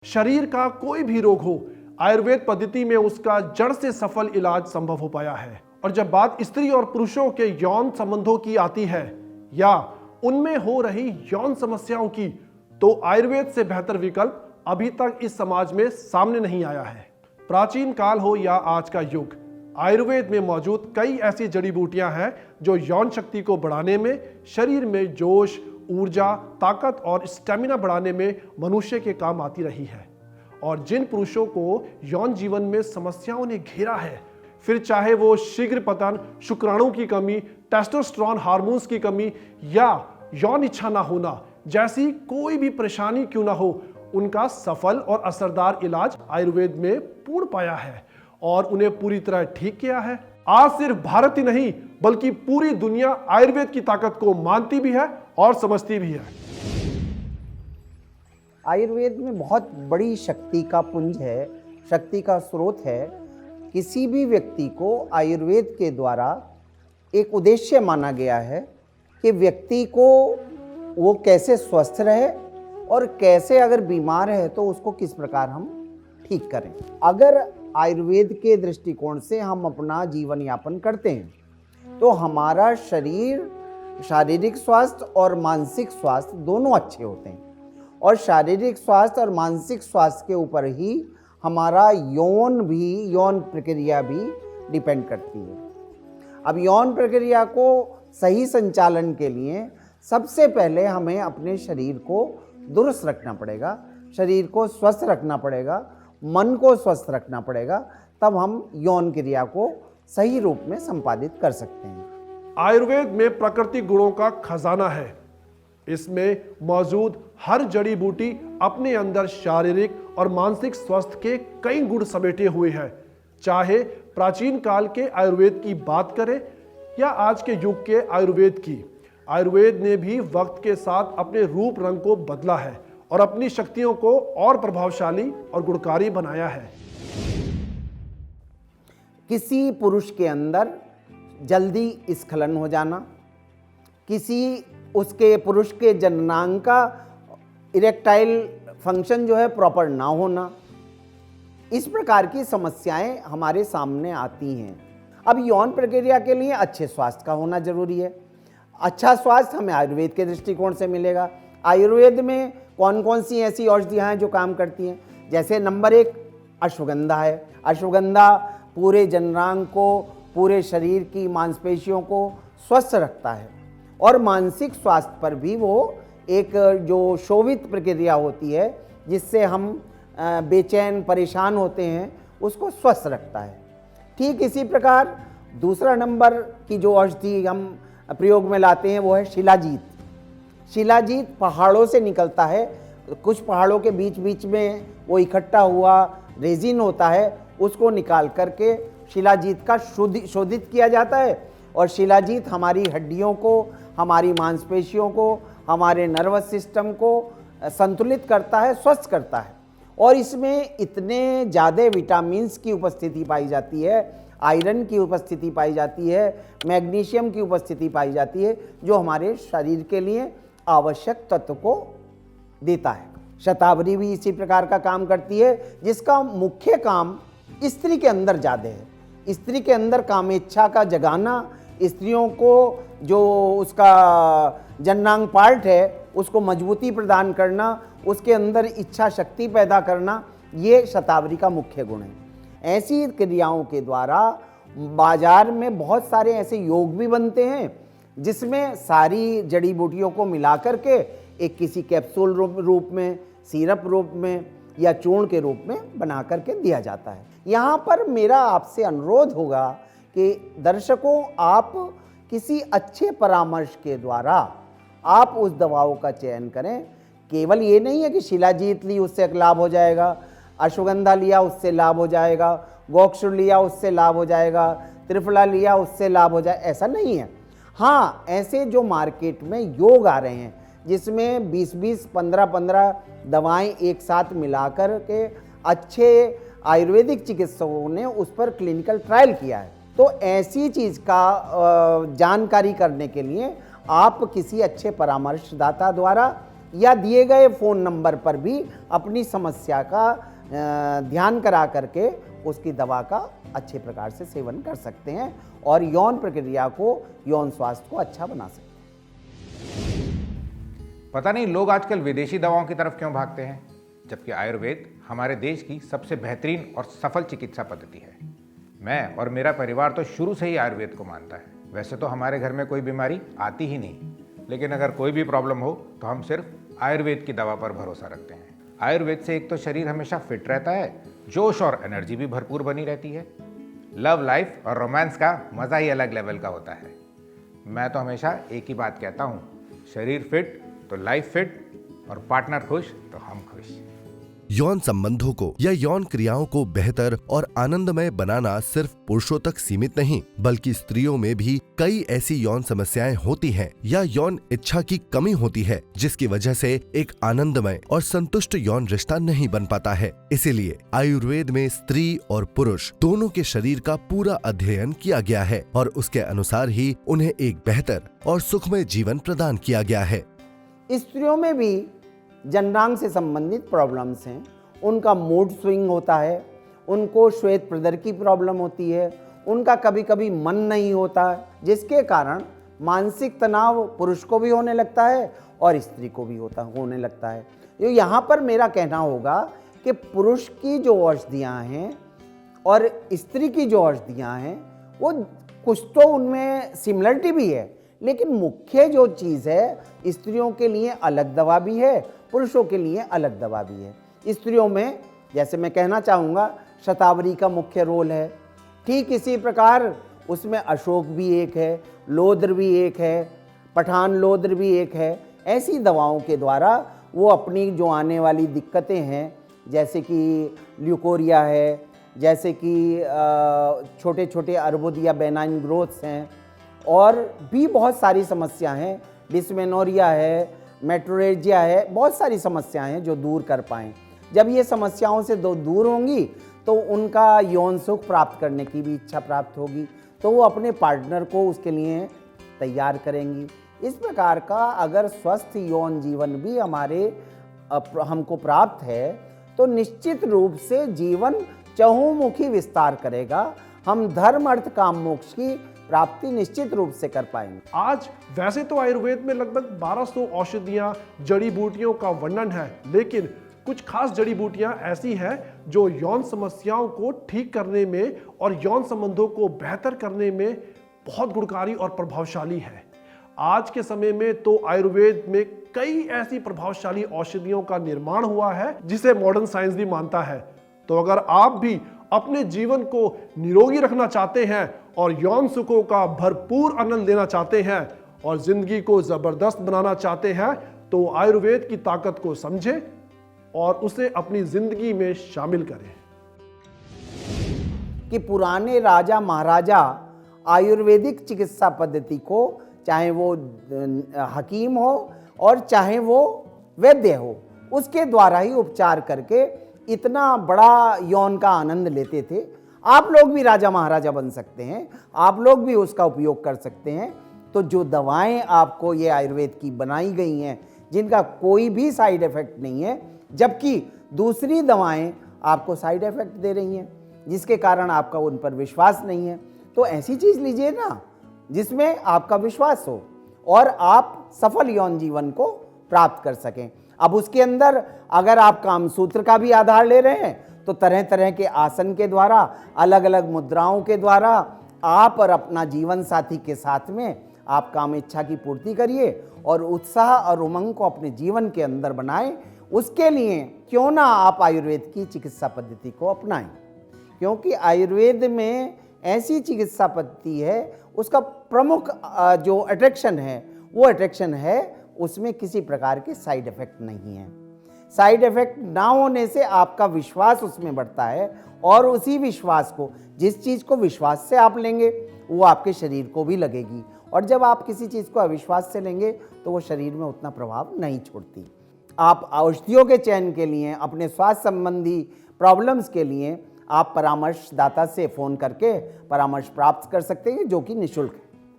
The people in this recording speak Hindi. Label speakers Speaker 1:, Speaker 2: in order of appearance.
Speaker 1: शरीर का कोई भी रोग हो, आयुर्वेद पद्धति में उसका जड़ से सफल इलाज संभव हो पाया है। और जब बात स्त्री और पुरुषों के यौन संबंधों की आती है या उनमें हो रही यौन समस्याओं की, तो आयुर्वेद से बेहतर विकल्प अभी तक इस समाज में सामने नहीं आया है। प्राचीन काल हो या आज का युग, आयुर्वेद में मौजूद कई ऐसी जड़ी बूटियां हैं जो यौन शक्ति को बढ़ाने में, शरीर में जोश, ऊर्जा, ताकत और स्टेमिना बढ़ाने में मनुष्य के काम आती रही है। और जिन पुरुषों को यौन जीवन में समस्याओं ने घेरा है, फिर चाहे वो शीघ्र पतन, शुक्राणु की कमी, टेस्टोस्टेरोन हार्मोन्स की कमी या यौन इच्छा ना होना जैसी कोई भी परेशानी क्यों ना हो, उनका सफल और असरदार इलाज आयुर्वेद में पूर्ण पाया है और उन्हें पूरी तरह ठीक किया है। आज सिर्फ भारत ही नहीं बल्कि पूरी दुनिया आयुर्वेद की ताकत को मानती भी है और समझती भी है।
Speaker 2: आयुर्वेद में बहुत बड़ी शक्ति का पुंज है, शक्ति का स्रोत है। किसी भी व्यक्ति को आयुर्वेद के द्वारा एक उद्देश्य माना गया है कि व्यक्ति को वो कैसे स्वस्थ रहे और कैसे अगर बीमार है तो उसको किस प्रकार हम ठीक करें। अगर आयुर्वेद के दृष्टिकोण से हम अपना जीवन यापन करते हैं तो हमारा शरीर, शारीरिक स्वास्थ्य और मानसिक स्वास्थ्य दोनों अच्छे होते हैं। और शारीरिक स्वास्थ्य और मानसिक स्वास्थ्य के ऊपर ही हमारा यौन प्रक्रिया भी डिपेंड करती है। अब यौन प्रक्रिया को सही संचालन के लिए सबसे पहले हमें अपने शरीर को दुरुस्त रखना पड़ेगा, शरीर को स्वस्थ रखना पड़ेगा, मन को स्वस्थ रखना पड़ेगा, तब हम यौन क्रिया को सही रूप में संपादित कर सकते हैं।
Speaker 1: आयुर्वेद में प्राकृतिक गुणों का खजाना है। इसमें मौजूद हर जड़ी बूटी अपने अंदर शारीरिक और मानसिक स्वास्थ्य के कई गुण समेटे हुए हैं। चाहे प्राचीन काल के आयुर्वेद की बात करें या आज के युग के आयुर्वेद की, आयुर्वेद ने भी वक्त के साथ अपने रूप रंग को बदला है और अपनी शक्तियों को और प्रभावशाली और गुणकारी बनाया है।
Speaker 2: किसी पुरुष के अंदर जल्दी स्खलन हो जाना, किसी उसके पुरुष के जननांग का इरेक्टाइल फंक्शन जो है प्रॉपर ना होना, इस प्रकार की समस्याएं हमारे सामने आती हैं। अब यौन प्रक्रिया के लिए अच्छे स्वास्थ्य का होना जरूरी है। अच्छा स्वास्थ्य हमें आयुर्वेद के दृष्टिकोण से मिलेगा। आयुर्वेद में कौन कौन सी ऐसी औषधियाँ हैं जो काम करती हैं? जैसे नंबर 1 अश्वगंधा है। अश्वगंधा पूरे जननांग को, पूरे शरीर की मांसपेशियों को स्वस्थ रखता है और मानसिक स्वास्थ्य पर भी वो एक जो शोभित प्रक्रिया होती है जिससे हम बेचैन परेशान होते हैं उसको स्वस्थ रखता है। ठीक इसी प्रकार दूसरा नंबर की जो औषधि हम प्रयोग में लाते हैं वो है शिलाजीत। शिलाजीत पहाड़ों से निकलता है। कुछ पहाड़ों के बीच बीच में वो इकट्ठा हुआ रेजिन होता है, उसको निकाल करके शिलाजीत का शोधित किया जाता है और शिलाजीत हमारी हड्डियों को, हमारी मांसपेशियों को, हमारे नर्वस सिस्टम को संतुलित करता है, स्वस्थ करता है। और इसमें इतने ज़्यादा विटामिन्स की उपस्थिति पाई जाती है, आयरन की उपस्थिति पाई जाती है, मैग्नीशियम की उपस्थिति पाई जाती है, जो हमारे शरीर के लिए आवश्यक तत्व को देता है। शतावरी भी इसी प्रकार का काम करती है, जिसका मुख्य काम स्त्री के अंदर ज़्यादा है। स्त्री के अंदर कामेच्छा का जगाना, स्त्रियों को जो उसका जननांग पार्ट है उसको मजबूती प्रदान करना, उसके अंदर इच्छा शक्ति पैदा करना, ये शतावरी का मुख्य गुण है। ऐसी क्रियाओं के द्वारा बाजार में बहुत सारे ऐसे योग भी बनते हैं जिसमें सारी जड़ी बूटियों को मिला करके एक किसी कैप्सूल रूप में, सिरप रूप में या चूर्ण के रूप में बना करके दिया जाता है। यहाँ पर मेरा आपसे अनुरोध होगा कि दर्शकों, आप किसी अच्छे परामर्श के द्वारा आप उस दवाओं का चयन करें। केवल ये नहीं है कि शिलाजीत ली उससे लाभ हो जाएगा, अश्वगंधा लिया उससे लाभ हो जाएगा, गोक्षुर लिया उससे लाभ हो जाएगा, त्रिफला लिया उससे लाभ हो जाए, ऐसा नहीं है। हाँ, ऐसे जो मार्केट में योग आ रहे हैं जिसमें 20-20, 15-15 दवाएं एक साथ मिलाकर के अच्छे आयुर्वेदिक चिकित्सकों ने उस पर क्लिनिकल ट्रायल किया है, तो ऐसी चीज़ का जानकारी करने के लिए आप किसी अच्छे परामर्शदाता द्वारा या दिए गए फ़ोन नंबर पर भी अपनी समस्या का ध्यान करा करके उसकी दवा का अच्छे प्रकार से सेवन कर सकते हैं और यौन प्रक्रिया को, यौन स्वास्थ्य को अच्छा बना सकते हैं।
Speaker 3: पता नहीं लोग आजकल विदेशी दवाओं की तरफ क्यों भागते हैं, जबकि आयुर्वेद हमारे देश की सबसे बेहतरीन और सफल चिकित्सा पद्धति है। मैं और मेरा परिवार तो शुरू से ही आयुर्वेद को मानता है। वैसे तो हमारे घर में कोई बीमारी आती ही नहीं, लेकिन अगर कोई भी प्रॉब्लम हो तो हम सिर्फ आयुर्वेद की दवा पर भरोसा रखते हैं। आयुर्वेद से एक तो शरीर हमेशा फिट रहता है, जोश और एनर्जी भी भरपूर बनी रहती है। लव लाइफ और रोमांस का मज़ा ही अलग लेवल का होता है। मैं तो हमेशा एक ही बात कहता हूँ, शरीर फिट तो लाइफ फिट, और पार्टनर खुश तो हम खुश।
Speaker 4: यौन संबंधों को या यौन क्रियाओं को बेहतर और आनंदमय बनाना सिर्फ पुरुषों तक सीमित नहीं, बल्कि स्त्रियों में भी कई ऐसी यौन समस्याएं होती हैं या यौन इच्छा की कमी होती है, जिसकी वजह से एक आनंदमय और संतुष्ट यौन रिश्ता नहीं बन पाता है। इसीलिए आयुर्वेद में स्त्री और पुरुष दोनों के शरीर का पूरा अध्ययन किया गया है और उसके अनुसार ही उन्हें एक बेहतर और सुखमय जीवन प्रदान किया गया है।
Speaker 2: स्त्रियों में भी जननांग से संबंधित प्रॉब्लम्स हैं। उनका मूड स्विंग होता है, उनको श्वेत प्रदर की प्रॉब्लम होती है, उनका कभी कभी मन नहीं होता, जिसके कारण मानसिक तनाव पुरुष को भी होने लगता है और स्त्री को भी होने लगता है। तो यहाँ पर मेरा कहना होगा कि पुरुष की जो औषधियाँ हैं और स्त्री की जो औषधियाँ हैं वो कुछ तो उनमें सिमिलरिटी भी है, लेकिन मुख्य जो चीज़ है, स्त्रियों के लिए अलग दवा भी है, पुरुषों के लिए अलग दवा भी है। स्त्रियों में जैसे मैं कहना चाहूँगा शतावरी का मुख्य रोल है, ठीक इसी प्रकार उसमें अशोक भी एक है, लोद्र भी एक है, पठान लोद्र भी एक है। ऐसी दवाओं के द्वारा वो अपनी जो आने वाली दिक्कतें हैं, जैसे कि ल्यूकोरिया है, जैसे कि छोटे छोटे अर्बुद या बेनाइन ग्रोथ्स हैं, और भी बहुत सारी समस्या हैं, डिस्मेनोरिया है, मेट्रोरेजिया है, बहुत सारी समस्याएं हैं जो दूर कर पाएँ। जब ये समस्याओं से दूर होंगी तो उनका यौन सुख प्राप्त करने की भी इच्छा प्राप्त होगी, तो वो अपने पार्टनर को उसके लिए तैयार करेंगी। इस प्रकार का अगर स्वस्थ यौन जीवन भी हमको प्राप्त है तो निश्चित रूप से जीवन चहुमुखी विस्तार करेगा। हम धर्म अर्थ काम मोक्ष की प्राप्ति निश्चित रूप से कर पाएंगे।
Speaker 1: आज वैसे तो आयुर्वेद में लगभग 1200 औषधियां, जड़ी बूटियों का वर्णन है, लेकिन कुछ खास जड़ी बूटियां ऐसी हैं जो यौन समस्याओं को ठीक करने में और यौन संबंधों को बेहतर करने में बहुत गुणकारी और प्रभावशाली है। आज के समय में तो आयुर्वेद में कई ऐसी प्रभावशाली औषधियों का निर्माण हुआ है जिसे मॉडर्न साइंस भी मानता है। तो अगर आप भी अपने जीवन को निरोगी रखना चाहते हैं और यौन सुखों का भरपूर आनंद लेना चाहते हैं और जिंदगी को जबरदस्त बनाना चाहते हैं, तो आयुर्वेद की ताकत को समझें और उसे अपनी जिंदगी में शामिल करें।
Speaker 2: कि पुराने राजा महाराजा आयुर्वेदिक चिकित्सा पद्धति को, चाहे वो हकीम हो और चाहे वो वैद्य हो, उसके द्वारा ही उपचार करके इतना बड़ा यौन का आनंद लेते थे। आप लोग भी राजा महाराजा बन सकते हैं, आप लोग भी उसका उपयोग कर सकते हैं। तो जो दवाएं आपको ये आयुर्वेद की बनाई गई हैं, जिनका कोई भी साइड इफेक्ट नहीं है, जबकि दूसरी दवाएं आपको साइड इफेक्ट दे रही हैं, जिसके कारण आपका उन पर विश्वास नहीं है, तो ऐसी चीज़ लीजिए ना जिसमें आपका विश्वास हो और आप सफल यौन जीवन को प्राप्त कर सकें। अब उसके अंदर अगर आप कामसूत्र का भी आधार ले रहे हैं तो तरह तरह के आसन के द्वारा, अलग अलग मुद्राओं के द्वारा आप और अपना जीवन साथी के साथ में आप काम इच्छा की पूर्ति करिए और उत्साह और उमंग को अपने जीवन के अंदर बनाएं। उसके लिए क्यों ना आप आयुर्वेद की चिकित्सा पद्धति को अपनाएं, क्योंकि आयुर्वेद में ऐसी चिकित्सा पद्धति है, उसका प्रमुख जो अट्रैक्शन है वो अट्रैक्शन है उसमें किसी प्रकार के साइड इफेक्ट नहीं है। साइड इफेक्ट ना होने से आपका विश्वास उसमें बढ़ता है और उसी विश्वास को, जिस चीज़ को विश्वास से आप लेंगे वो आपके शरीर को भी लगेगी, और जब आप किसी चीज़ को अविश्वास से लेंगे तो वो शरीर में उतना प्रभाव नहीं छोड़ती। आप औषधियों के चयन के लिए, अपने स्वास्थ्य संबंधी प्रॉब्लम्स के लिए आप परामर्शदाता से फ़ोन करके परामर्श प्राप्त कर सकते हैं, जो कि निःशुल्क है।